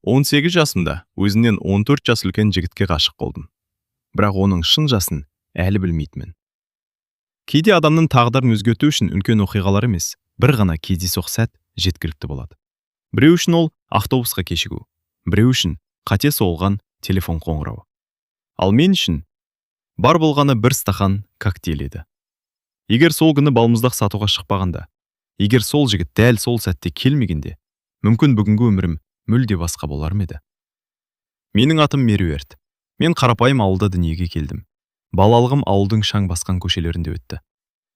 18 жасымда өзінен 14 жас үлкен жігітке ғашық болдым. Бірақ оның шын жасын әлі білмейтінмін. Кейде адамның тағдырын өзгерту үшін үлкен оқиғалар емес, бір ғана кездейсоқ сәт жеткілікті болады. Біреу үшін ол автобусқа кешігу, біреу үшін қате соғылған телефон қоңырауы. Ал мен үшін бар болғаны бір стақан коктейль еді. Егер сол күні балмұздақ сатуға шықпағанда, егер сол жігіт дәл сол сәтте келмегенде, мүмкін бүгінгі өмірім мүлде басқа болар ма еді? Менің атым Меруерт. Мен қарапайым ауылда дүниеге келдім. Балалығым ауылдың шаң басқан көшелерінде өтті.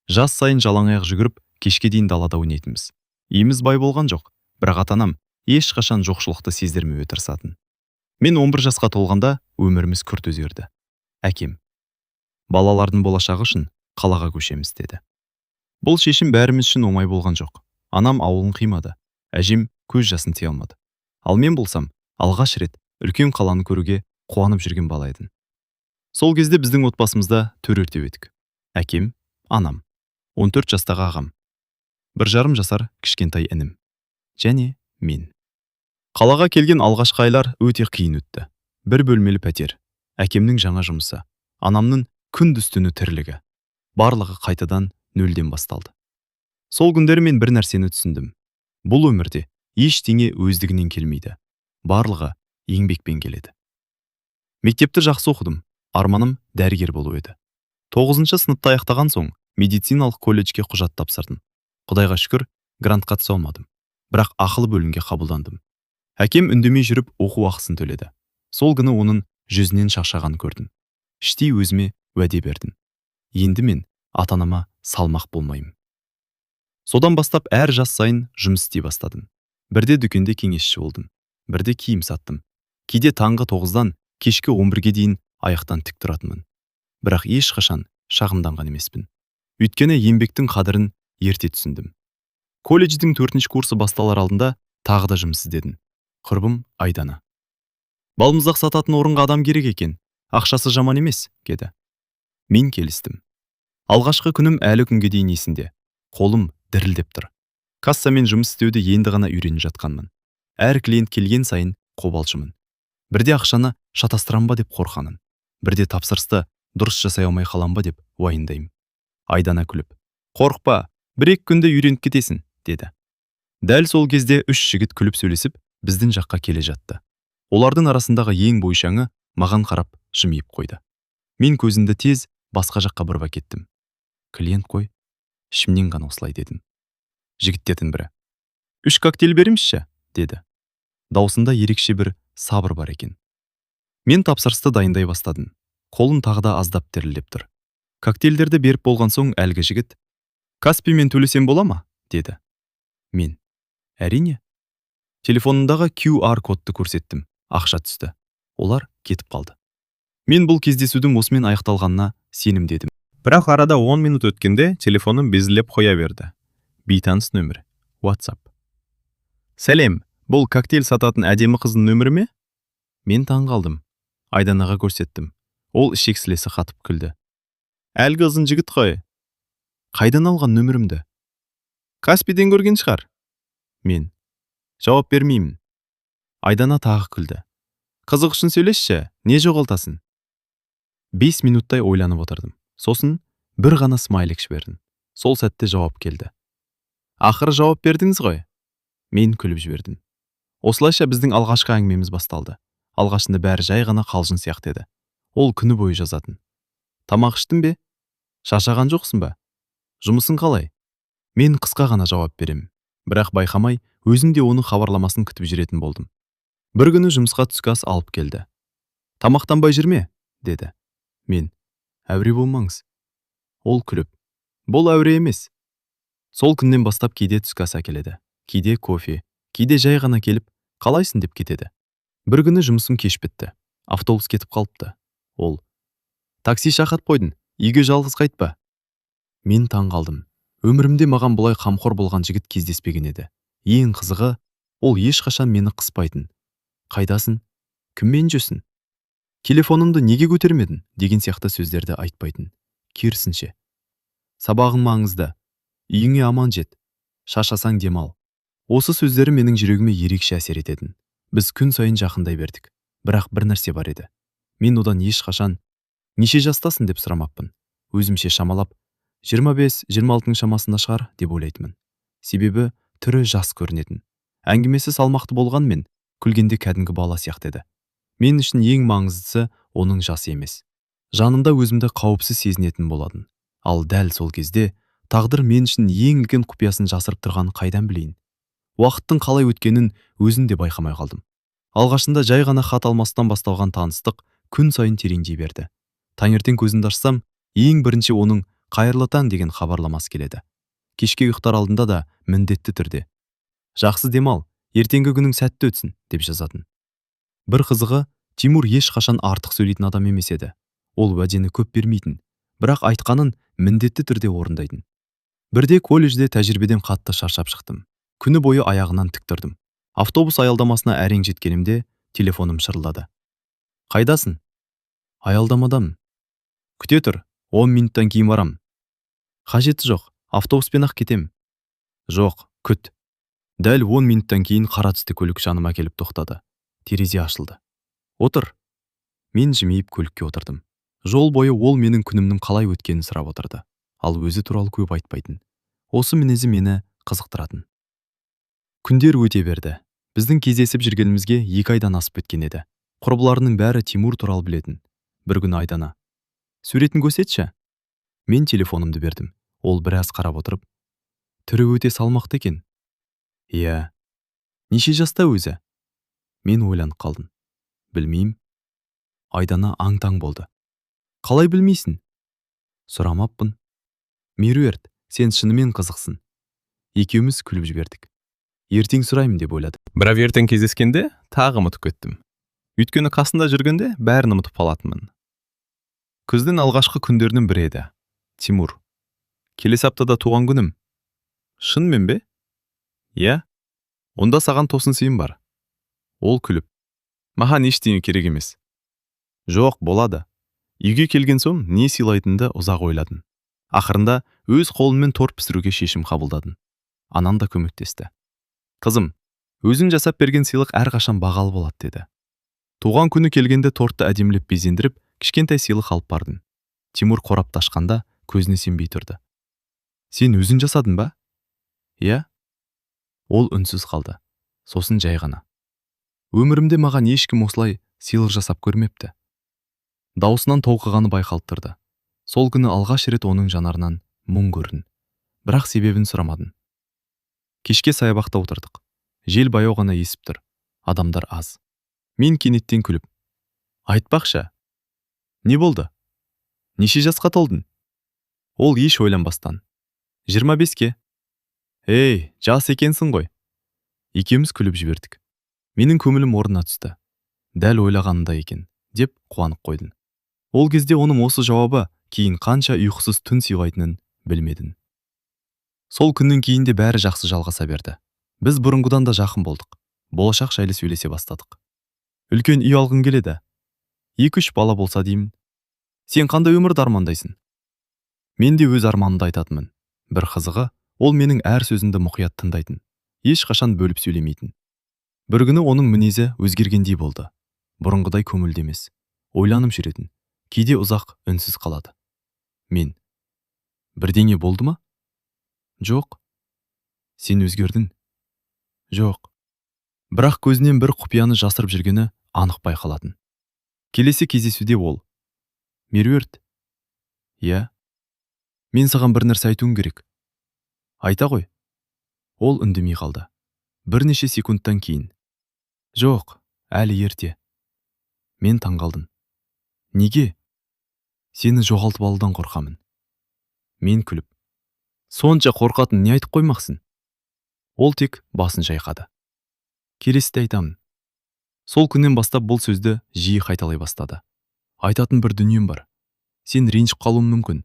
Жаз сайын жалаңаяқ жүгіріп, кешке дейін далада ойнайтынбыз. Үйіміз бай болған жоқ, бірақ ата-анам ешқашан жоқшылықты сездірмеуге тырысатын. Мен 11 жасқа толғанда өміріміз күрт өзгерді. Әкем, балалардың болашағы үшін қалаға көшеміз деді. Бұл шешім бәріміз үшін оңай болған жоқ. Анам ауылын қимады, әжем көз жасын тия алмады. Ал мен болсам, алғаш рет үлкен қаланы көруге қуанып жүрген бала едім. Сол кезде біздің отбасымызда төртеу едік. Әкем, анам, 14 жастағы ағам, 1,5 жасар кішкентай інім, және мен. Қалаға келген алғашқы айлар өте қиын өтті. Бір бөлмелі пәтер, әкемнің жаңа жұмысы, анамның күндіз-түні тірлігі. Барлығы қайтадан нөлден басталды. Сол күндері мен бір нәрсені түсіндім. Бұл өмірде ештеңе өздігінен келмейді. Барлығы еңбекпен келеді. Мектепті жақсы оқыдым. Арманым дәрігер болу еді. 9-шы сыныпты аяқтаған соң медициналық колледжге құжат тапсырдым. Құдайға шүкір, грантқа түсе алмадым. Бірақ ақылы бөлімге қабылдандым. Әкем үндемей жүріп оқу ақысын төледі. Сол күні оның жүзінен шаршаған көрдім. Іштей өзіме уәде бердім. Енді мен ата-анама салмақ болмаймын. Содан бастап әр жас сайын жұмыс істей бастадым. Бірде дүкенде кеңесші болдым. Бірде киім саттым. Кейде таңғы 9-дан кешкі 11-ге дейін аяқтан тік тұратынмын. Бірақ ешқашан шағымданған емеспін. Өйткені еңбектің қадірін ерте түсіндім. Колледждің 4-ші курсы басталар алдында тағы да жұмыс іздедім. Құрбым Айдана. Балмұздақ сататын орынға адам керек екен. Ақшасы жаман емес, деді. Мен келістім. Алғашқы күнім әлі күнге дейін есімде. Қолым дірілдеп тұр. Кассамен жұмыс істеуді енді ғана үйреніп жатқанмын. Әр клиент келген сайын қобалжымын. Бірде ақшаны шатастырам ба деп қорқамын. Бірде тапсырысты дұрыс жасай алмай қалам ба деп уайымдаймын. Айдана күліп, қорықпа, 1-2 күнде үйреніп кетесің, деді. Дәл сол кезде 3 жігіт күліп сөйлесіп, біздің жаққа келе жатты. Олардың арасындағы ең бойшаңы маған қарап жымиып қойды. Мен көзімді тез басқа жаққа бұрып кеттім. Клиент қой, ішімнен ғана осылай дедім. Жігіттердің бірі, 3 коктейль беріңізші, деді. Даусында ерекше бір сабыр бар екен. Мен тапсырысты дайындай бастадым. Қолым тағы да аздап дірілдеп тұр. Коктейльдерді беріп болған соң әлгі жігіт, Каспимен төлесем бола ма, деді. Мен, әрине. Телефонындағы QR кодты көрсеттім. Ақша түсті. Олар кетіп қалды. Мен бұл кездесудің осымен аяқталғанына сенімдедім. Бірақ арада 10 минут өткенде телефоным безіліп қоя берді. Бейтаныс нөмір. WhatsApp. Сәлем, бұл коктейль сататын әдемі қыздың нөмірі ме? Мен таңғалдым. Айданаға көрсеттім. Ол ішек-сілесі қатып күлді. Әлгі ызын жігіт қой. Қайдан алған нөмірімді? Каспиден көрген шығар. Мен. Жауап бермеймін. Айдана тағы күлді. Қызық үшін сөйлесші, не жоғалтасың? 5 минуттай ойланып отырдым. Сосын бір ғана смайлик жібердім. Сол сәтте жауап келді. Ақыры жауап бердіңіз ғой? Мен күліп жібердім. Осылайша біздің алғашқы әңгімеміз басталды. Алғашында бәрі жай ғана қалжың сияқты еді. Ол күні бойы жазатын. Тамақ іштің бе? Шаршаған жоқсың ба? Жұмысың қалай? Мен қысқа ғана жауап беремін. Бірақ байқамай, өзім де оның хабарламасын күтіп жүретін болдым. Бір күні жұмысқа түскі ас алып келді. Тамақтанбай жүрме, деді. Мен, әуре болмаңыз. Ол күліп, бұл әуре емес. Сол күннен бастап кейде түскі ас әкеледі. Кейде кофе, кейде жай ғана келіп, қалайсың деп кетеді. Бір күні жұмысым кеш бітті. Автобус кетіп қалыпты. Ол, такси шақырып қойдың, үйге жалғыз қайтпа. Мен таңғалдым. Өмірімде маған бұлай қамқор болған жігіт кездеспеген еді. Ең қызығы, ол ешқашан мені қыспайтын. Қайдасың? Кіммен жүрсің? Телефонымды неге көтермедің? Деген сияқты сөздерді айтпайтын. Керісінше. Сабағың маңызды. Үйіңе аман жет. Шаршасаң демал. Осы сөздері менің жүрегіме ерекше әсер ететін. Біз күн сайын жақындай бердік. Бірақ бір нәрсе бар еді. Мен одан ешқашан неше жастасың деп сұрамаппын. Өзімше шамалап 25-26 шамасында шығар деп ойлайтынмын. Себебі түрі жас көрінетін. Әңгімесі салмақты болғанмен, күлгенде кәдімгі бала сияқты еді. Мен үшін ең маңыздысы оның жасы емес. Жанымда өзімді қауіпсіз сезінетін болатын. Ал дәл сол кезде тағдыр мен үшін ең үлкен құпиясын жасырып тұрғанын қайдан білейін? Уақыттың қалай өткенін өзім де байқамай қалдым. Алғашында жай ғана хат алмастан басталған таныстық күн сайын тереңдей берді. Таңертең көзімді ашсам, ең бірінші оның қайырлы таң деген хабарламасы келеді. Кешке ұйықтар алдында да міндетті түрде. Жақсы демал, ертеңгі күнің сәтті өтсін деп жазатын. Бір қызығы, Тимур ешқашан артық сөйлейтін адам емес еді. Ол уәдені көп бермейтін, бірақ айтқанын міндетті түрде орындайтын. Бірде колледжде тәжірибеден қатты шаршап шықтым. Күні бойы аяғынан тік тұрдым. Автобус аялдамасына әрең жеткенімде телефоным шырылдады. Қайдасың? Аялдамадамын. Күте тұр, 10 минуттан кейін барам. Қажеті жоқ, автобуспен-ақ кетем. Жоқ, күт. Дәл 10 минуттан кейін қара түсті көлік жаныма келіп тоқтады. Терезе ашылды. Отыр. Мен жымиып көлікке отырдым. Жол бойы ол менің күнімнің қалай өткенін сұрап отырды. Ал өзі туралы көп айтпайтын. Осы мінезі мені қызықтыратын. Күндер өте берді. Біздің кездесіп жүргенімізге 2 айдан асып кеткен еді. Құрбыларының бәрі Тимур туралы білетін. Бір күні Айдана: "Суретін көрсетші." Мен телефонымды бердім. Ол біраз қарап отырып: "Түрі өте салмақты екен." "Иә." "Неше жаста өзі?" Мен ойланып қалдым. "Білмеймін." Айдана аң-таң болды. "Қалай білмейсің?" "Сұрамаппын." "Меруерт, сен шынымен қызықсың." Екеуміз күліп жібердік. Ертең сұраймын деп ойладым. Бірақ ертең кездескенде тағы ұмытып кеттім. Өйткені қасында жүргенде бәрін ұмытып қалатынмын. Күздің алғашқы күндерінің бірі еді. Тимур: "Келесі аптада туған күнім." "Шынымен бе?" "Иә." "Онда саған тосын сыйым бар." Ол күліп: "Маған ештеңе керек емес." "Жоқ, болады." Үйге келген соң не сыйлайтынды ұзақ ойладым. Ақырында өз қолыммен торт пісіруге шешім қабылдадым. Анам да көмектесті. "Қызым, өзің жасап берген сыйлық әрқашан бағалы болады" деді. Туған күні келгенде тортты әдемілеп безендіріп, кішкентай сыйлық алып бардым. Тимур қорапты ашқанда көзіне сенбей тұрды. "Сен өзің жасадың ба?" "Иә." Ол үнсіз қалды. Сосын жай ғана: "Өмірімде маған ешкім осылай сыйлық жасап көрмепті." Даусынан толқығаны байқалып тұрды. Сол күні алғаш рет оның жанарынан мұң көрдім. Бірақ себебін сұрамадым. Кешке саябақта отырдық. Жел баяу ғана есіп тұр. Адамдар аз. Мен кенеттен күліп: "Айтпақшы, не болды? Неше жасқа толдың?" Ол еш ойланбастан: "25-ке." "Ей, жас екенсің ғой." Екеуміз күліп жібердік. Менің көңілім орнына түсті. Дәл ойлағанымдай екен деп қуанып қойдым. Ол кезде оның осы жауабы кейін қанша ұйқысыз түн сыйлайтынын білмедім. Сол күннен кейін де бәрі жақсы жалғаса берді. Біз бұрынғыдан да жақын болдық. Болашақ жайлы сөйлесе бастадық. "Үлкен үй алғың келеді. 2-3 бала болса деймін." "Сен қандай өмірді армандайсың?" Мен де өз арманымды айтатынмын. Бір қызығы, ол менің әр сөзімді мұқият тыңдайтын. Ешқашан бөліп сөйлемейтін. Бір күні оның мінезі өзгергендей болды. Бұрынғыдай көңілді емес. Ойланып жүретін. Кейде ұзақ үнсіз қалады. Мен: "Бірдеңе болды ма?" "Жоқ." "Сен өзгердің?" "Жоқ." Бірақ көзінен бір құпияны жасырып жүргені анық байқалатын. Келесі кездесуде ол: "Меруерт." "Иә." "Мен саған бір нәрсе айтуым керек." "Айта ғой." Ол үндемей қалды. Бірнеше секундтан кейін: "Жоқ, әлі ерте." Мен таңғалдым. "Неге?" "Сені жоғалтып алудан қорқамын." Мен күліп: "Сонша қорқатын не айтып қоймақсың?" Ол тек басын жайқады. "Келесіде айтамын." Сол күннен бастап бұл сөзді жиі қайталай бастады. "Айтатын бір дүнием бар. Сен ренжіп қалуың мүмкін,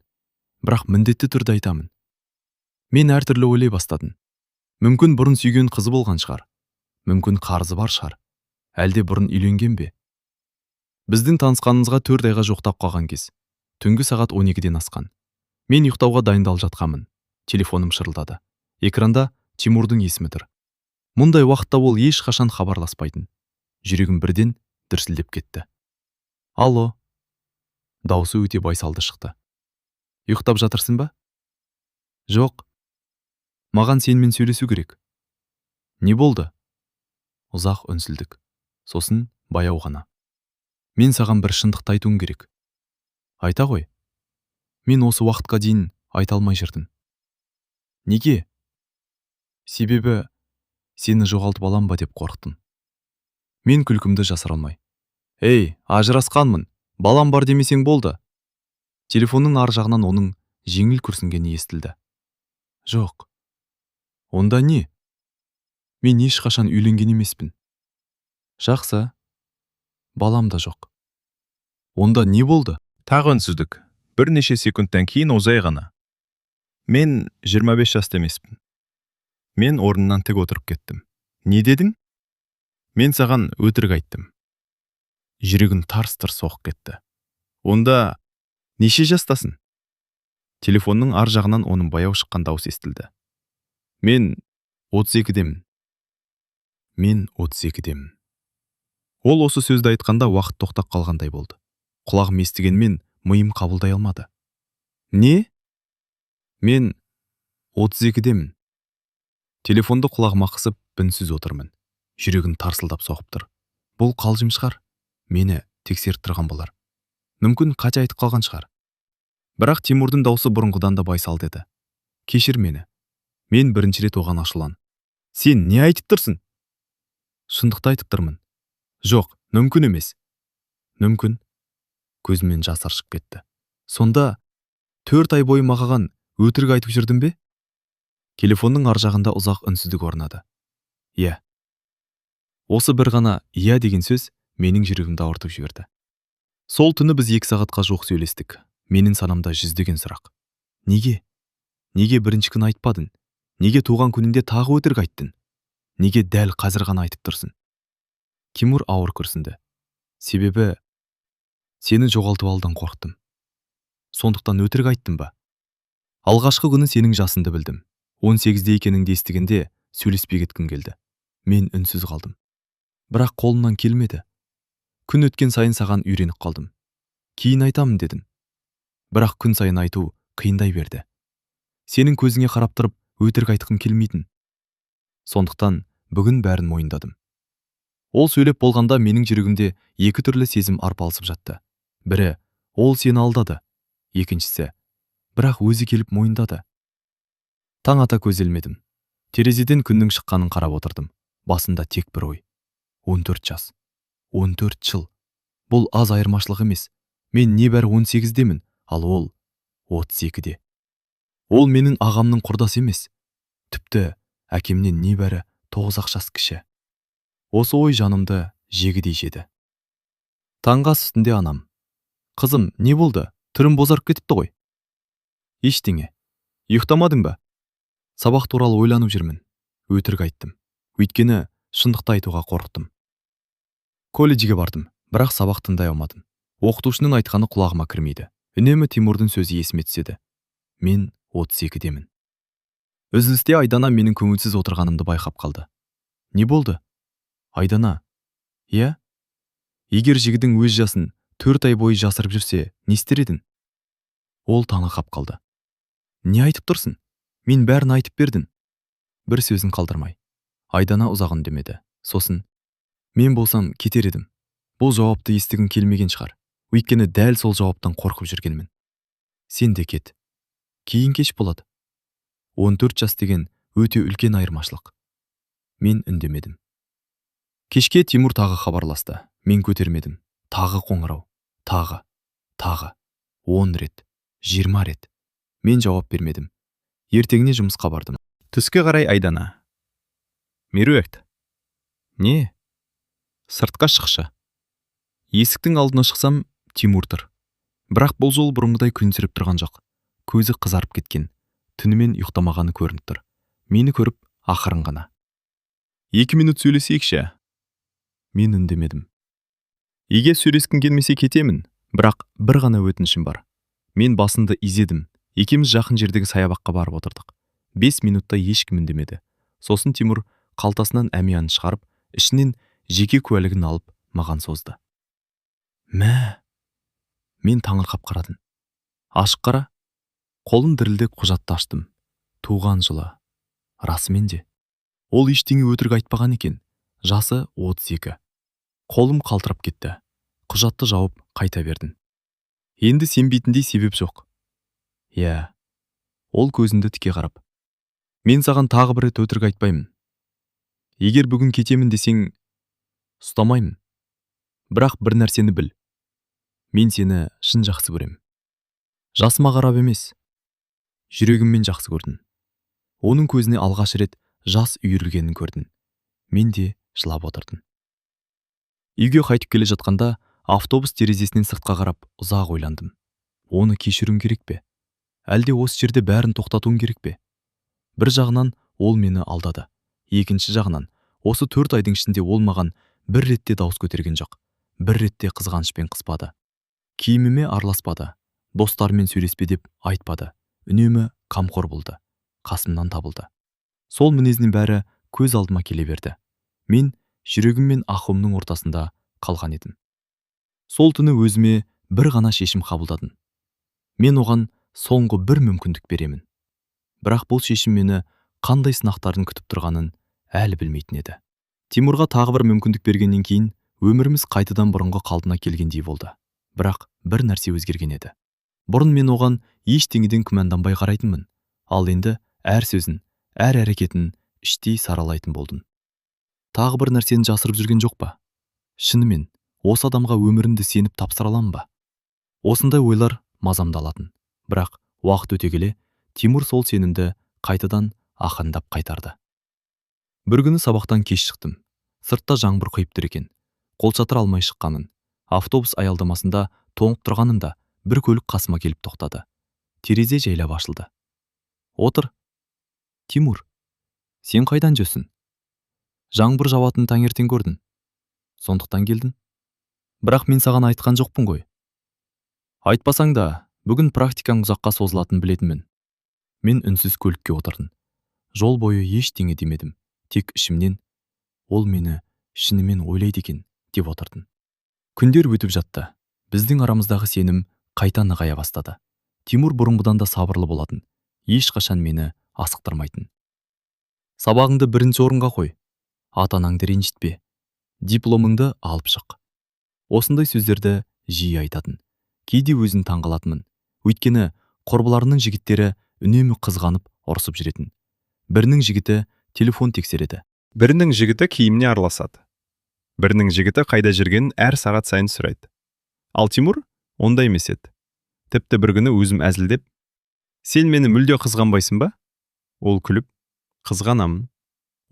бірақ міндетті түрде айтамын." Мен әртүрлі ойлай бастадым. Мүмкін бұрын сүйген қызы болған шығар. Мүмкін қарызы бар шығар. Әлде бұрын үйленген бе? Біздің танысқанымызға 4 айға жоқтап қалған кез. Түнгі сағат 12-ден асқан. Мен ұйықтауға дайындалып жатқанмын. Телефоным шырылдады. Экранда Тимурдың есімі тұр. Мұндай уақытта ол ешқашан хабарласпайтын. Жүрегім бірден дүрсілдеп кетті. Алло. Даусы өте байсалды шықты. Ұйықтап жатырсың ба? Жоқ. Маған сенімен сөйлесу керек. Не болды? Ұзақ үнсілдік. Сосын баяу ғана. Мен саған бір шындықты айтуым керек. Айта ғой. Мен осы уақытқа дейін айта алмай жүрдім. Неге? Себебі сені жоғалтып алам ба деп қорықтым. Мен күлкімді жасыра алмай. Ей, ажырасқанмын. Балам бар демесең болды. Телефонның ар жағынан оның жеңіл күрсінгені естілді. Жоқ. Онда не? Мен ешқашан үйленген емеспін. Жақсы. Балам да жоқ. Онда не болды? Тағы үнсіздік. Бірнеше секундтан кейін ұзай ғана. Мен 25 жаста емеспін. Мен орнымнан тік отырып кеттім. Не дедің? Мен саған өтірік айттым. Жүрегім тарс-тұрс соғып кетті. Онда неше жастасың? Телефонның ар жағынан оның баяу шыққан даусы естілді. Мен 32-демін. Мен 32-демін. Ол осы сөзді айтқанда уақыт тоқтап қалғандай болды. Құлағым естігенмен миым қабылдай алмады. Не? Мен 32-демін. Телефонды құлағыма қысып үнсіз отырмын. Жүрегім тарсылдап соғып тұр. Бұл қалжың шығар. Мені тексеріп тұрған болар. Мүмкін қате айтып қалған шығар. Бірақ Тимурдың даусы бұрынғыдан да байсалды еді. Кешір мені. Мен бірінші рет оған ашулан. Сен не айтып тұрсың? Шындықты айтып тұрмын. Жоқ, мүмкін емес. Мүмкін. Көзімнен жас ыршып кетті. Сонда 4 ай бойы маған өтірік айтып жүрдің бе? Телефонның ар жағында ұзақ үнсіздік орнады. Иә. Осы бір ғана иә деген сөз менің жүрегімді ауыртып жіберді. Сол түні біз 2 сағатқа жуық сөйлестік. Менің санамда жүздеген сұрақ. Неге? Неге бірінші күн айтпадың? Неге туған күнінде тағы өтірік айттың? Неге дәл қазір ғана айтып тұрсың? Тимур ауыр күрсінді. Себебі сені жоғалтып алудан қорықтым. Сондықтан өтірік айттым ба? Алғашқы күні сенің жасыңды білдім. 18-де екеніңді естігенде сөйлеспей кеткім келді. Мен үнсіз қалдым. Бірақ қолымнан келмеді. Күн өткен сайын саған үйреніп қалдым. Кейін айтамын дедім. Бірақ күн сайын айту қиындай берді. Сенің көзіңе қарап тұрып өтірік айтқым келмейтін. Сондықтан бүгін бәрін мойындадым. Ол сөйлеп болғанда менің жүрегімде 2 түрлі сезім арпалысып жатты. Бірі, ол сені алдады. Екіншісі, бірақ өзі келіп мойындады. Таң ата көзелмедім. Терезеден күннің шыққанын қарап отырдым. Басында тек бір ой. 14 жас. 14 жыл. Бұл аз айырмашылық емес. Мен небәрі 18-демін, ал ол 32-де. Ол менің ағамның құрдасы емес. Тіпті әкемнен небәрі 9 жас кіші. Осы ой жанымды жегідей жеді. Таңғы ас үстінде анам. Қызым, не болды? Түрім бозарып кетіпті ғой. Ештеңе. Ұйықтамадың ба? Сабақ туралы ойланып жүрмін. Өтірік айттым. Өйткені шындықты айтуға қорықтым. Колледжге бардым, бірақ сабақ тыңдай алмадым. Оқытушының айтқаны құлағыма кірмейді. Үнемі Тимурдың сөзі есіме түседі. Мен 32-демін. Үзілісте Айдана менің көңілсіз отырғанымды байқап қалды. Не болды? Айдана. Иә? Егер жігідің өз жасын 4 ай бойы жасырып жүрсе, не істер едің? Ол таңырқап қалды. Не айтып тұрсың? Мен бәрін айтып бердім. Бір сөзін қалдырмай. Айдана ұзақ үндемеді. Сосын, мен болсам кетер едім. Бұл жауапты естігім келмеген шығар. Өйткені дәл сол жауаптан қорқып жүргенмін. Сен де кет. Кейін кеш болады. 14 жас деген өте үлкен айырмашылық. Мен үндемедім. Кешке Тимур тағы хабарласты. Мен көтермедім. Тағы қоңырау. Тағы. 10 рет. 20 рет. Мен жауап бермедім. Ертеңіне жұмысқа бардым. Түске қарай Айдана. Меруерт. Не? Сыртқа шықшы. Есіктің алдына шықсам, Тимур тұр. Бірақ бұл жол бұрынғыдай күлімсіреп тұрған жоқ. Көзі қызарып кеткен. Түнімен ұйықтамағаны көрініп тұр. Мені көріп, ақырын ғана. 2 минут сөйлесейікші. Мен үндемедім. Егер сөйлескің келмесе кетемін, бірақ бір ғана өтінішім бар. Мен басымды изедім. Екеуміз жақын жердегі саябаққа барып отырдық. 5 минутта ешкім үндемеді. Сосын Тимур қалтасынан әмиянын шығарып, ішінен жеке куәлігін алып маған созды. Мә! Мен таңырқап қарадым. Ашық қара. Қолым дірілдеп құжатты аштым. Туған жылы. Расымен де. Ол ештеңе өтірік айтпаған екен. Жасы 32. Қолым қалтырап кетті. Құжатты жауып қайта бердім. Енді сенбейтіндей себеп жоқ. Иә. Ол көзімді тіке қарап. Мен саған тағы бір рет өтірік айтпаймын. Егер бүгін кетемін десең, ұстамаймын. Бірақ бір нәрсені біл. Мен сені шын жақсы көрем. Жасыма қарап емес, жүрегіммен жақсы көрдім. Оның көзіне алғаш рет жас үйірілгенін көрдім. Мен де жылап отырдым. Үйге қайтып келе жатқанда автобус терезесінен сыртқа қарап ұзақ ойландым. Оны кешіруім керек пе? Әлде осы жерде бәрін тоқтатуым керек пе? Бір жағынан ол мені алдады. Екінші жағынан осы 4 айдың ішінде ол маған бір ретте дауыс көтерген жоқ. Бір ретте қызғанышпен қыспады. Киіміме араласпады. Достарымен сөйлеспе деп айтпады. Үнемі қамқор болды. Қасымнан табылды. Сол мінезінің бәрі көз алдыма келе берді. Мен жүрегім мен ақылымның ортасында қалған едім. Сол түні өзіме бір ғана шешім қабылдадым. Мен оған соңғы бір мүмкіндік беремін. Бірақ бұл шешім мені қандай сынақтардың күтіп тұрғанын әлі білмейтін еді. Тимурға тағы бір мүмкіндік бергеннен кейін өміріміз қайтадан бұрынғы қалпына келгендей болды. Бірақ бір нәрсе өзгерген еді. Бұрын мен оған ештеңеден күмәнданбай қарайтынмын. Ал енді әр сөзін, әр әрекетін іштей саралайтын болдым. Тағы бір нәрсені жасырып жүрген жоқ па? Шынымен, осы адамға өмірімді сеніп тапсыра аламын ба? Осындай ойлар мазамды алатын. Бірақ уақыт өте келе Тимур сол сенімді қайтадан ақырындап қайтарды. Бір күні сабақтан кеш шықтым. Сыртта жаңбыр құйып тұр екен. Қолшатыр алмай шыққанын, автобус аялдамасында тоңып тұрғанымда бір көлік қасыма келіп тоқтады. Терезе жайлап ашылды. Отыр. Тимур, сен қайдан жүрсің? Жаңбыр жауатын таңертең көрдім. Сондықтан келдің? Бірақ мен саған айтқан жоқпын ғой. Айтпасаң да, бүгін практикаң ұзаққа созылатын білетінмін. Мен үнсіз көлікке отырдым. Жол бойы ештеңе демедім. Тек ішімнен, ол мені шынымен ойлайды екен деп отырдым. Күндер өтіп жатты. Біздің арамыздағы сенім қайта нығая бастады. Тимур бұрынғыдан да сабырлы болатын. Ешқашан мені асықтырмайтын. Сабағыңды бірінші орынға қой. Ата-анаңды ренжітпе. Дипломыңды алып шық. Осындай сөздерді жиі айтатын. Кейде өзін таңғалатынмын. Өйткені құрбыларының жігіттері үнемі қызғанып ұрсып жүретін. Бірінің жігіті телефон тексереді. Бірінің жігіті киіміне араласады. Бірінің жігіті қайда жүргенін әр сағат сайын сұрайды. Ал Тимур ондай емес еді. Тіпті бір күні өзім әзілдеп, сен мені мүлде қызғанбайсың ба? Ол күліп, қызғанамын.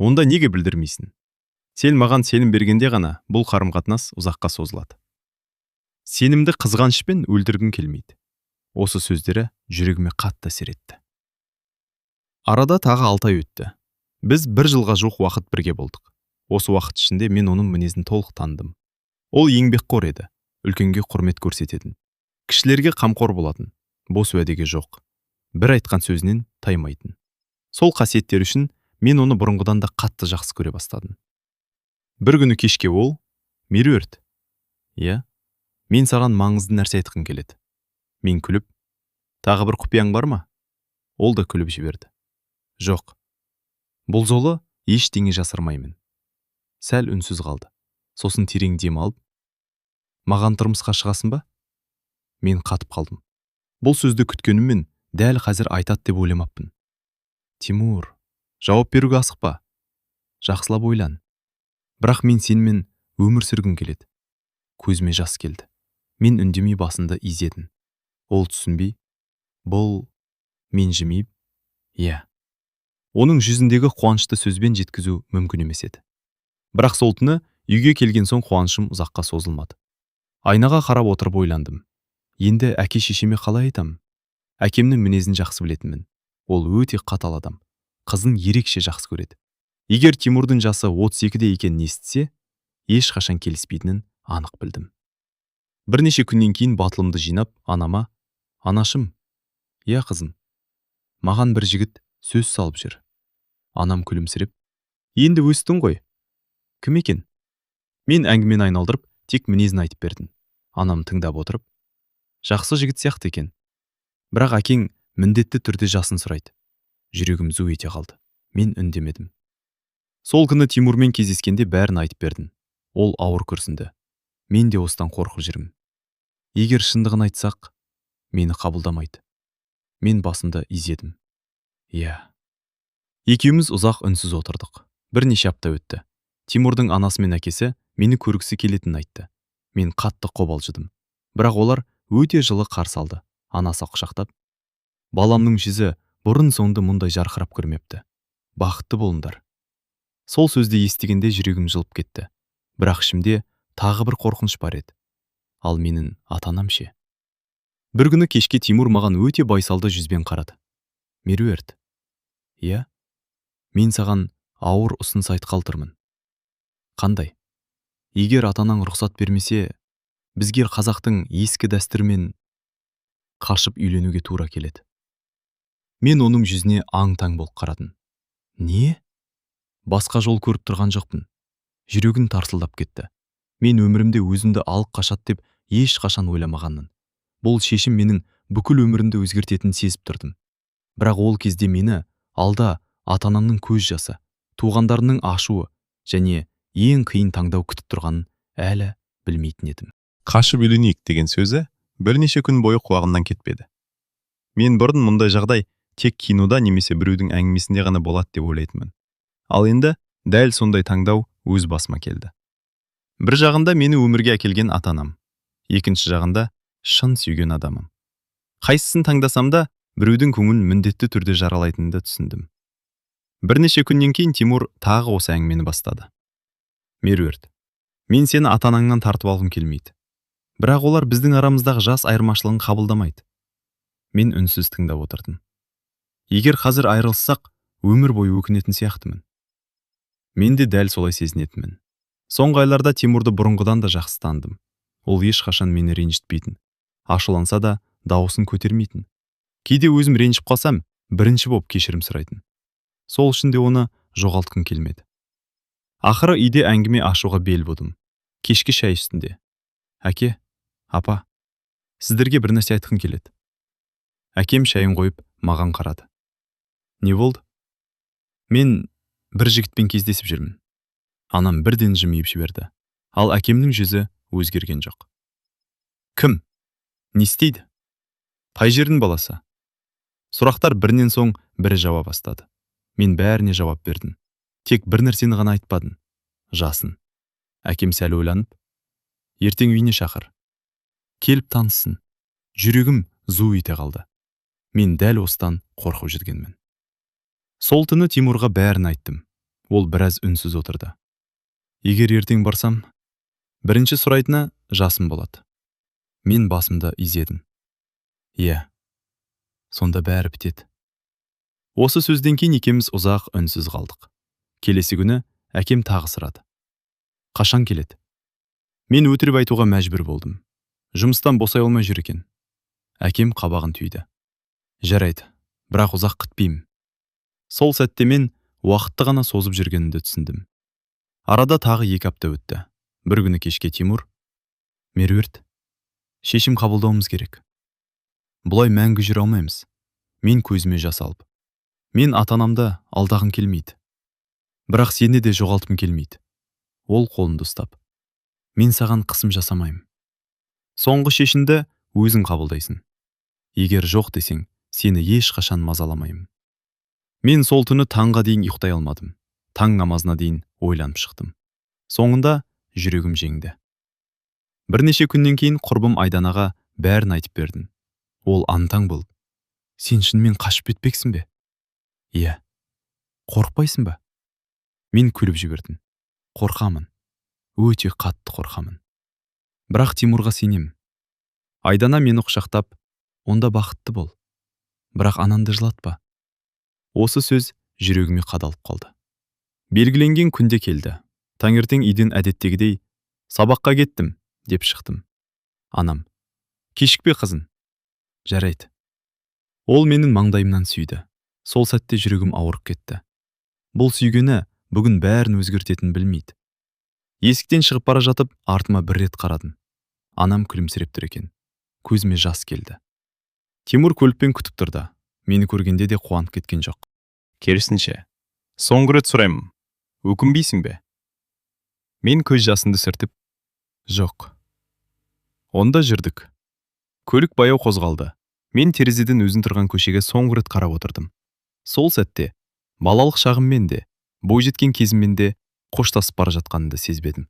Онда неге білдірмейсің? Сен маған сенім бергенде ғана бұл қарым-қатынас ұзаққа созылады. Сенімді қызғанышпен өлтіргім келмейді. Осы сөздері жүрегіме қатты әсер етті. Арада тағы 6 ай өтті. Біз 1 жылға жуық уақыт бірге болдық. Осы уақыт ішінде мен оның мінезін толық таныдым. Ол еңбекқор еді, үлкенге құрмет көрсететін. Кішілерге қамқор болатын, бос уәдеге жоқ. Бір айтқан сөзінен таймайтын. Сол қасиеттер үшін мен оны бұрынғыдан да қатты жақсы көре бастадым. Бір күні кешке ол, Меруерт, иә, мен саған маңызды нәрсе айтқым келеді. Мен күліп, тағы бір құпияң бар ма? Ол да күліп жіберді. Жоқ. Бұл жолы ештеңе жасырмаймын. Сәл үнсіз қалды. Сосын терең дем алып, маған тұрмысқа шығасың ба? Мен қатып қалдым. Бұл сөзді күткеніммен дәл қазір айтат деп ойламаппын. Тимур, жауап беруге асықпа. Жақсылап ойлан. Бірақ мен сенімен өмір сүргім келеді. Көзіме жас келді. Мен үндемей басымды изедім. Ол түсінбей, бұл мен жымиып, иә. Оның жүзіндегі қуанышты сөзбен жеткізу мүмкін емес еді. Бірақ сол түні үйге келген соң қуанышым ұзаққа созылмады. Айнаға қарап отырып ойландым. Енді әке-шешеме қалай айтам? Әкемнің мінезін жақсы білетінмін. Ол өте қатал адам. Қызын ерекше жақсы көреді. Егер Тимурдың жасы 32-де екенін естісе, ешқашан келіспейтінін анық білдім. Бірнеше күннен кейін батылымды жинап, анама, анашым, иә қызым, маған бір жігіт сөз салып жүр. Анам күлімсіреп, енді өстің ғой. Кім екен? Мен әңгімені айналдырып, тек мінезін айтып бердім. Анам тыңдап отырып, жақсы жігіт сияқты екен. Бірақ әкең міндетті түрде жасын сұрайды. Жүрегім зу ете қалды. Мен үндемедім. Сол күні Тимурмен кездескенде бәрін айтып бердім. Ол ауыр күрсінді. Мен де осыдан қорқып жүрмін. Егер шындығын айтсақ, мені қабылдамайды. Мен басымды изедім. Иә. Екеуміз ұзақ үнсіз отырдық. Бірнеше апта өтті. Тимурдың анасы мен әкесі мені көргісі келетінін айтты. Мен қатты қобалжыдым. Бірақ олар өте жылы қарсы алды. Анасы құшақтап, баламның жүзі бұрын соңды мұндай жарқырап көрмепті. Бақытты болыңдар. Сол сөзді естігенде жүрегім жылып кетті. Бірақ ішімде тағы бір қорқыныш бар еді. Ал менің ата-анам ше? Бір күні кешке Тимур маған өте байсалды жүзбен қарады. Меруерт, иә, мен саған ауыр ұсыныс айтқалы тұрмын. Қандай? Егер ата-анаң рұқсат бермесе, бізге қазақтың ескі дәстүрімен қашып үйленуге тура келеді. Мен оның жүзіне аң-таң болып қарадым. Не? Басқа жол көріп тұрған жоқпын. Жүрегім тарсылдап кетті. Мен өмірімде өзімді алып қашат деп ешқашан ойламағанмын. Бұл шешім менің бүкіл өмірімді өзгертетінін сезіп тұрдым. Бірақ ол кезде мені алда ата-анамның көз жасы, туғандарының ашуы және ең қиын таңдау күтіп тұрғанын әлі білмейтін едім. Қашып үйленейік деген сөзі бірнеше күн бойы құлағымнан кетпеді. Мен бұрын мұндай жағдай тек кинода немесе біреудің әңгімесінде ғана болады деп ойлайтынмын. Ал енді дәл сондай таңдау өз басыма келді. Бір жағында мені өмірге әкелген ата-анам, екінші жағында шын сүйген адамым. Қайсысын таңдасам да біреудің көңілін міндетті түрде жаралайтынымды түсіндім. Бірнеше күннен кейін Тимур тағы осы әңгімені бастады. Меруерт, мен сені ата-анаңнан тартып алғым келмейді. Бірақ олар біздің арамыздағы жас айырмашылығын қабылдамайды. Мен үнсіз тыңдап отырдым. Егер қазір айырылыссақ, өмір бойы өкінетін сияқтымын. Мен де дәл солай сезінетінмін. Соңғы айларда Тимурды бұрынғыдан да жақсы таныдым. Ол ешқашан мені ренжітпейтін. Ашуланса да дауысын көтермейтін. Кейде өзім ренжіп қалсам, бірінші болып кешірім сұрайтын. Сол үшін де оны жоғалтқым келмеді. Ақыры үйде әңгіме ашуға бел будым. Кешкі шай үстінде. Әке, апа, сіздерге бір нәрсе айтқым келеді. Әкем шайын қойып маған қарады. Не болды? Мен бір жігітпен кездесіп жүрмін. Анам бірден жымиып жіберді. Ал әкемнің жүзі өзгерген жоқ. Кім? Не істейді? Қай жердің баласы? Сұрақтар бірінен соң бірі жауап бастады. Мен бәріне жауап бердім. Тек бір нәрсені ғана айтпадым. Жасын. Әкем сәл ойланып, ертең үйіне шақыр. Келіп таныссын. Жүрегім зу ете қалды. Мен дәл осыдан қорқып жүргенмін. Сол түні Тимурға бәрін айттым. Ол біраз үнсіз отырды. Егер ертең барсам, бірінші сұрайтыны жасым болады. Мен басымды изедім. Иә, сонда бәрі бітеді. Осы сөзден кейін екеуміз ұзақ үнсіз қалдық. Келесі күні әкем тағы сұрады. Қашан келеді? Мен өтірік айтуға мәжбүр болдым. Жұмыстан босай алмай жүр екен. Әкем қабағын түйді. Жарайды, бірақ ұзақ күтпеймін. Сол сәтте мен уақытты ғана созып жүргенімді түсіндім. Арада тағы 2 апта өтті. Бір күні кешке Тимур, Меруерт, шешім қабылдауымыз керек. Бұлай мәңгі жүре алмаймыз. Мен көзіме жас алып. Мен ата-анамды алдағым келмейді. Бірақ сені де жоғалтқым келмейді. Ол қолымды ұстап. Мен саған қысым жасамаймын. Соңғы шешімді өзің қабылдайсың. Егер жоқ десең, сені ешқашан мазаламаймын. Мен сол түні таңға дейін ұйықтай алмадым. Таң намазына дейін ойланып шықтым. Соңында жүрегім жеңді. Бірнеше күннен кейін құрбым Айданаға бәрін айтып бердім. Ол аң-таң болды. Сен шынымен қашып кетпексің бе? Иә. Қорықпайсың ба? Мен күліп жібердім. Қорқамын. Өте қатты қорқамын. Бірақ Тимурға сенемін. Айдана мені құшақтап, онда бақытты бол. Бірақ ананды жылатпа. Осы сөз жүрегіме қадалып қалды. Белгіленген күнде келді. Таңертең үйден әдеттегідей сабаққа кеттім деп шықтым. Анам, кешікпе қызын. Жарайды. Ол менің маңдайымнан сүйді. Сол сәтте жүрегім ауырып кетті. Бұл сүйгені бүгін бәрін өзгертетінін білмейді. Есіктен шығып бара жатып, артыма бір рет қарадым. Анам күлімсіреп тұр екен. Көзіме жас келді. Тимур көлікпен күтіп тұрды. Мені көргенде де қуанып кеткен жоқ. Керісінше, соңғы рет сұраймын. Өкінбейсің бе? Мен көз жасымды сүртіп, жоқ. Онда жүрдік. Көлік баяу қозғалды. Мен терезеден өзін тұрған көшеге соңғы рет қарап отырдым. Сол сәтте, балалық шағыммен де, бойжеткен кезіммен де қоштасып бара жатқанымды сезбедім.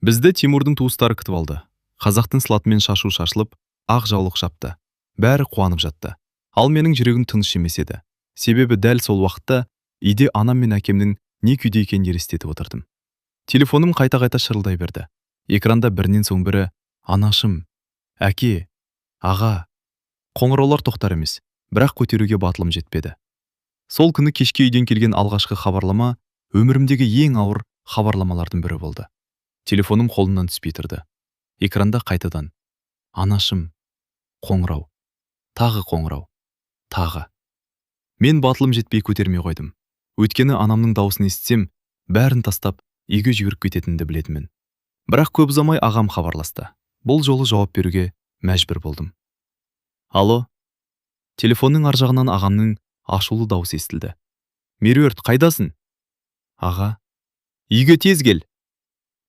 Бізді Тимурдың туыстары күтіп алды. Қазақтың сылатымен шашу шашылып, ақ жаулық жапты. Бәрі қуанып жатты. Ал менің жүрегім тыныш емес еді. Себебі дәл сол уақытта үйде анам мен әкемнің не күйде екенін елестетіп отырдым. Телефоным қайта-қайта шырылдай берді. Экранда бірінен соң бірі «Анашым», «Әке», «Аға». Қоңыраулар тоқтар емес, бірақ көтеруге батылым жетпеді. Сол күні кешке үйден келген алғашқы хабарлама өмірімдегі ең ауыр хабарламалардың бірі болды. Телефоным қолымнан түспей тұрды. Экранда қайтадан «Анашым», қоңырау, тағы қоңырау, тағы. Мен батылым жетпей көтермей қойдым. Өйткені анамның дауысын естісем, бәрін тастап, үйге жүгіріп кететінді білетінмін. Бірақ көп ұзамай ағам хабарласты. Бұл жолы жауап беруге мәжбүр болдым. Алло. Телефонның ар жағынан ағамның ашулы дауысы естілді. Меруерт, қайдасың? Аға. Үйге тез кел.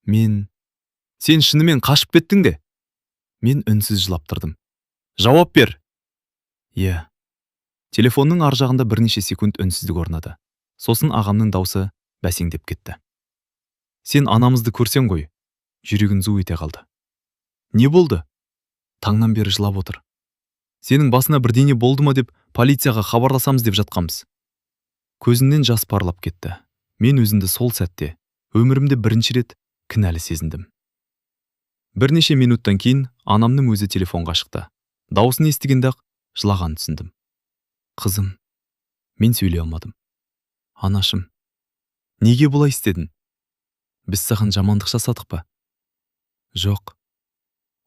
Сен шынымен қашып кеттің де? Мен үнсіз жылап тұрдым. Жауап бер. Иә. Телефонның ар жағында бірнеше секунд үнсіздік орнады. Сосын ағамның даусы бәсеңдеп кетті. Сен анамызды көрсең ғой. Жүрегін зу ете қалды. Не болды? Таңнан бері жылап отыр. Сенің басына бірдеңе болды ма деп полицияға хабарласамыз деп жатқанбыз. Көзінен жас парлап кетті. Мен өзімді сол сәтте, өмірімде бірінші рет кінәлі сезіндім. Бірнеше минуттан кейін анамның өзі телефонға шықты. Дауысын естігенде-ақ жылаған түсіндім. Қызым, мен сөйлей алмадым. Анашым, неге бұлай істедің? Біз саған жамандық жасадық па? Жоқ.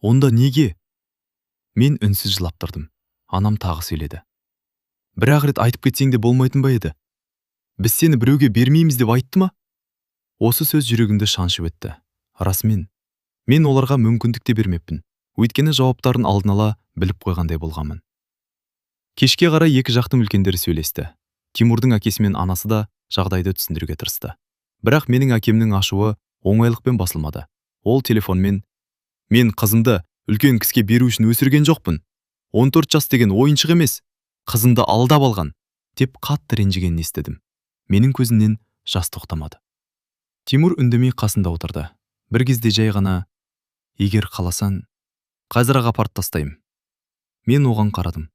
Онда неге? Мен үнсіз жылап тұрдым. Анам тағы сөйледі. Бір-ақ рет айтып кетсең де болмайтын ба еді? Біз сені біреуге бермейміз деп айтты ма? Осы сөз жүрегімді шаншып өтті. Расымен, мен оларға мүмкіндік те бермеппін. Өйткені жауаптарын алдын ала біліп қойғандай болғанмын. Кешке қарай екі жақтың үлкендері сөйлесті. Тимурдың әкесі мен анасы да жағдайды түсіндіруге тырысты. Бірақ менің әкемнің ашуы оңайлықпен басылмады. Ол телефонмен «Мен қызымды үлкен кісіге беру үшін өсірген жоқпын. 14 жас деген ойыншық емес. Қызымды алдап алған», деп қатты ренжігенін естідім. Менің көзімнен жас тоқтамады. Тимур үндемей қасында отырды. Бір кезде жай ғана «Егер қаласаң, қазір-ақ апарып тастаймын». Мен оған қарадым.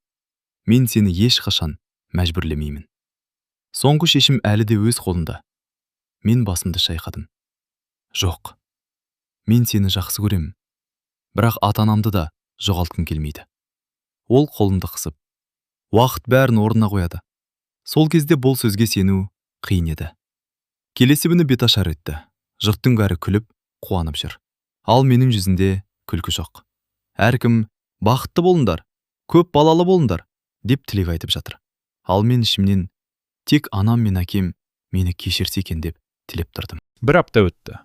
Мен сені ешқашан мәжбүрлемеймін. Соңғы шешім әлі де өз қолында. Мен басымды шайқадым. Жоқ. Мен сені жақсы көремін. Бірақ ата-анамды да жоғалтқым келмейді. Ол қолымды қысып, уақыт бәрін орнына қояды. Сол кезде бұл сөзге сену қиын еді. Келесі күні беташар өтті. Жұрттың бәрі күліп, қуанып жүр. Ал менің жүзінде күлкі жоқ. Әркім бақытты болыңдар, көп балалы болыңдар деп тілек айтып жатыр. Ал мен ішімнен тек анам мен әкем мені кешірсе екен деп тілеп тұрдым. Бір апта өтті.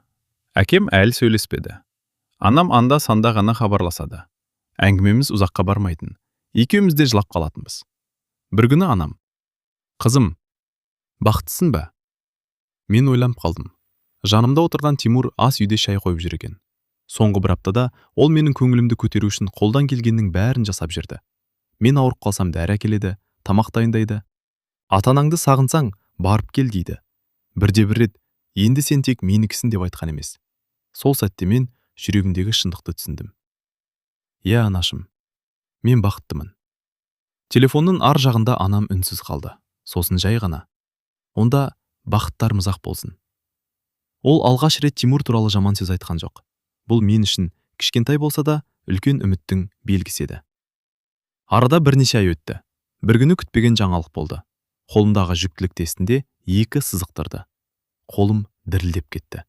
Әкем әлі сөйлеспеді. Анам анда-санда ғана хабарласады. Әңгімеміз ұзаққа бармайтын. Екеуміз де жылап қалатынбыз. Бір күні анам: «Қызым, бақыттысың ба?» Мен ойланып қалдым. Жанымда отырған Тимур ас үйде шай қойып жүр екен. Соңғы бір аптада ол менің көңілімді көтеру үшін қолдан келгеннің бәрін жасап жүрді. Мен ауырып қалсам дәрі әкеледі, тамақ дайындайды. Ата-анаңды сағынсаң, барып кел дейді. Бірде-бір рет енді сен тек менікісің деп айтқан емес. Сол сәтте мен жүрегімдегі шындықты түсіндім. Иә, анашым, мен бақыттымын. Телефонның ар жағында анам үнсіз қалды. Сосын жай ғана: «Онда бақыттарымыз ақ болсын». Ол алғаш рет Тимур туралы жаман сөз айтқан жоқ. Бұл мен үшін кішкентай болса да үлкен үміттің белгісі еді. Арада бірнеше ай өтті. Бір күні күтпеген жаңалық болды. Қолымдағы жүктілік тестінде 2 сызық тұрды. Қолым дірілдеп кетті.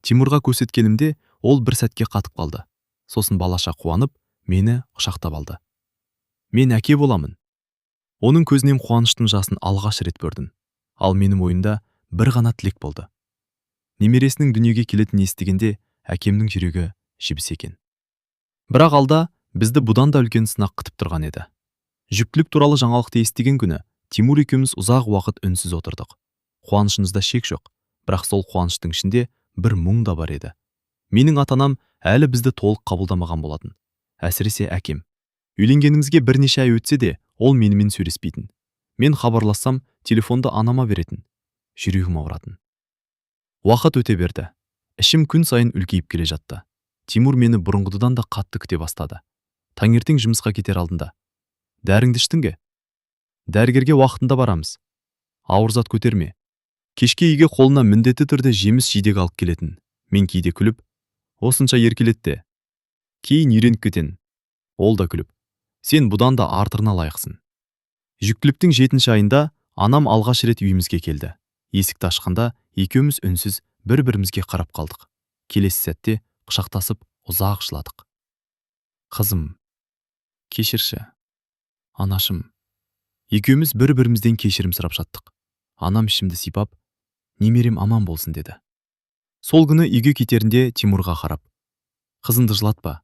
Тимурға көрсеткенімде ол бір сәтке қатып қалды. Сосын балаша қуанып, мені құшақтап алды. Мен әке боламын. Оның көзінен қуаныштың жасын алғаш рет көрдім. Ал менің ойымда бір ғана тілек болды. немересінің дүниеге келетінін естігенде әкемнің жүрегі жібісе екен. Бірақ алда бізді бұдан да үлкен сынақ күтіп тұрған еді. Жүктілік туралы жаңалықты естіген күні Тимур екеуміз ұзақ уақыт үнсіз отырдық. Қуанышымызда шек жоқ, бірақ сол қуаныштың ішінде бір мұң да бар еді. Менің ата-анам әлі бізді толық қабылдамаған болатын. Әсіресе әкем. Үйленгенімізге бірнеше ай өтсе де, ол менімен сөйлеспейтін. Мен хабарлассам, телефонды анама беретін. Жүрегім ауыратын. Уақыт өте берді. Ішім күн сайын үлкейіп келе жатты. Тимур мені бұрынғыдан да қатты күте бастады. Таңертең жұмысқа кетер алдында: "Дәріңді іштің бе? Дәрігерге уақытында барамыз. Ауыр зат көтерме." Кешке үйге қолына міндетті түрде жеміс-жидек алып келетін. Мен кейде күліп: "Осынша еркелетті. Кейін үйреніп кетен." Ол да күліп: "Сен бұдан да артығына лайықсың." Жүктіліктің 7-ші айында анам алғаш рет үйімізге келді. Есікті ашқанда екеуміз үнсіз бір-бірімізге қарап қалдық. Келесі сәтте құшақтасып ұзақ жыладық. "Қызым, кешірші. Анашым." Екеуміз бір-бірімізден кешірім сұрап жаттық. Анам ішімді сипап: "Немерем аман болсын" деді. Сол күні үйге кетерінде Тимурға қарап: "Қызыңды жылатпа.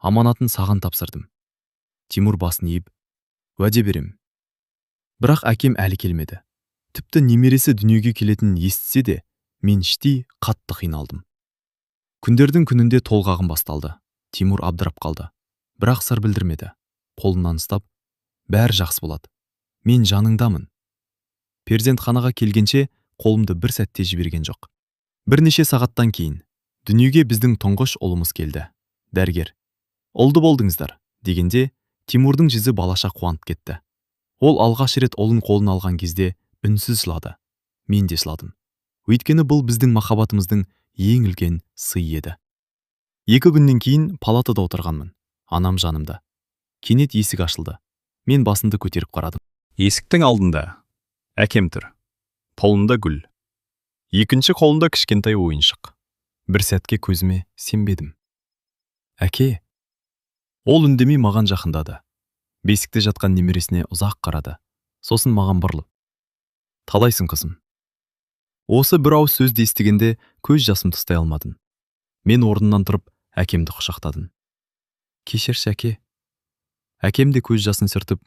Аманатын саған тапсырдым." Тимур басын иіп: "Уәде берем." Бірақ әкем әлі келмеді. Тіпті немересі дүниеге келетінін естісе де, мен іштей қатты қиналдым. Күндердің күнінде толғағым басталды. Тимур абдырап қалды. Бірақ сыр білдірмеді. Қолымнан ұстап: "Бәрі жақсы болады. Мен жаныңдамын." Перзентханаға келгенше қолымды бір сәтте жіберген жоқ. Бірнеше сағаттан кейін дүниеге біздің тұңғыш ұлымыз келді. Дәрігер: "Ұлды болдыңыздар" дегенде, Тимурдың жүзі балаша қуанып кетті. Ол алғаш рет ұлын қолына алған кезде үнсіз жылады. Мен де жыладым. Өйткені бұл біздің махаббатымыздың ең үлкен сыйы еді. 2 күннен кейін палатада отырғанмын. Анам жанымда. Кенет есік ашылды. Мен басымды көтеріп қарадым. Есіктің алдында әкем тұр. Қолында гүл. Екінші қолында кішкентай ойыншық. Бір сәтке көзіме сенбедім. "Әке." Ол үндемей маған жақындады. Бесікте жатқан немересіне ұзақ қарады. Сосын маған бұрылып: "Талайсың, қызым." Осы бір ауыз сөзді естігенде көз жасымды ұстай алмадым. Мен орнымнан тұрып әкемді құшақтадым. "Кешірші, әке." Әкем де көз жасын сүртіп: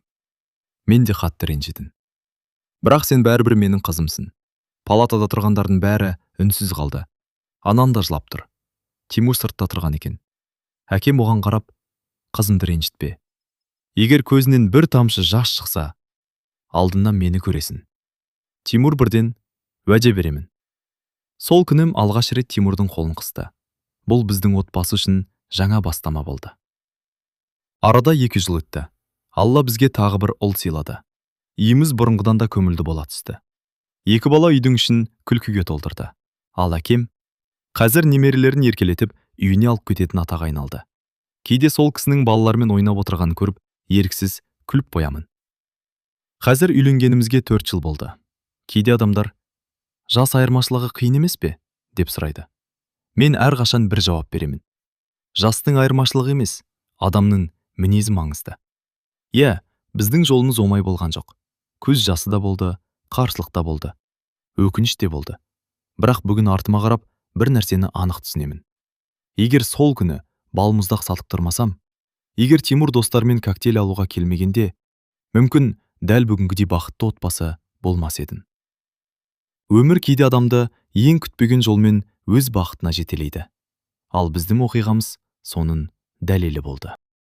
"Мен де қатты ренжідім. Бірақ сен бәрібір менің қызымсың." Палатада тұрғандардың бәрі үнсіз қалды. Анам да жылап тұр. Тимур сыртта тұрған екен. Әкем оған қарап: "Қызымды ренжітпе. Егер көзінен бір тамшы жас шықса, алдынан мені көресің." Тимур бірден: "Уәде беремін." Сол күнім алғаш рет Тимурдың қолын қысты. Бұл біздің отбасы үшін жаңа бастама болды. Арада 2 жыл өтті. Алла бізге тағы бір ұл сыйлады. Үйіміз бұрынғыдан да көңілді бола түсті. 2 бала үйдің ішін күлкіге толтырды. Ал әкем қазір немерелерін еркелетіп үйіне алып кететін атаға айналды. Кейде сол кісінің балалармен ойнап отырғанын көріп, еріксіз күліп қоямын. Қазір үйленгенімізге 4 жыл болды. Кейде адамдар: "Жас айырмашылығы қиын емес пе?" деп сұрайды. Мен әрқашан бір жауап беремін: жастың айырмашылығы емес, адамның мінезі маңызды. Иә, біздің жолымыз оңай болған жоқ. Көз жасы да болды, қарсылық та болды, өкініш те болды. Бірақ бүгін артыма қарап, бір нәрсені анық түсінемін. Егер сол күні балмұздақ сатықтырмасам, егер Тимур достармен коктейль алуға келмегенде, мүмкін дәл бүгінгідей бақытты отбасы болмас едім. Өмір кейде адамды ең күтпеген жолмен өз бақытына жетелейді. Ал біздің оқиғамыз соның дәлелі болды.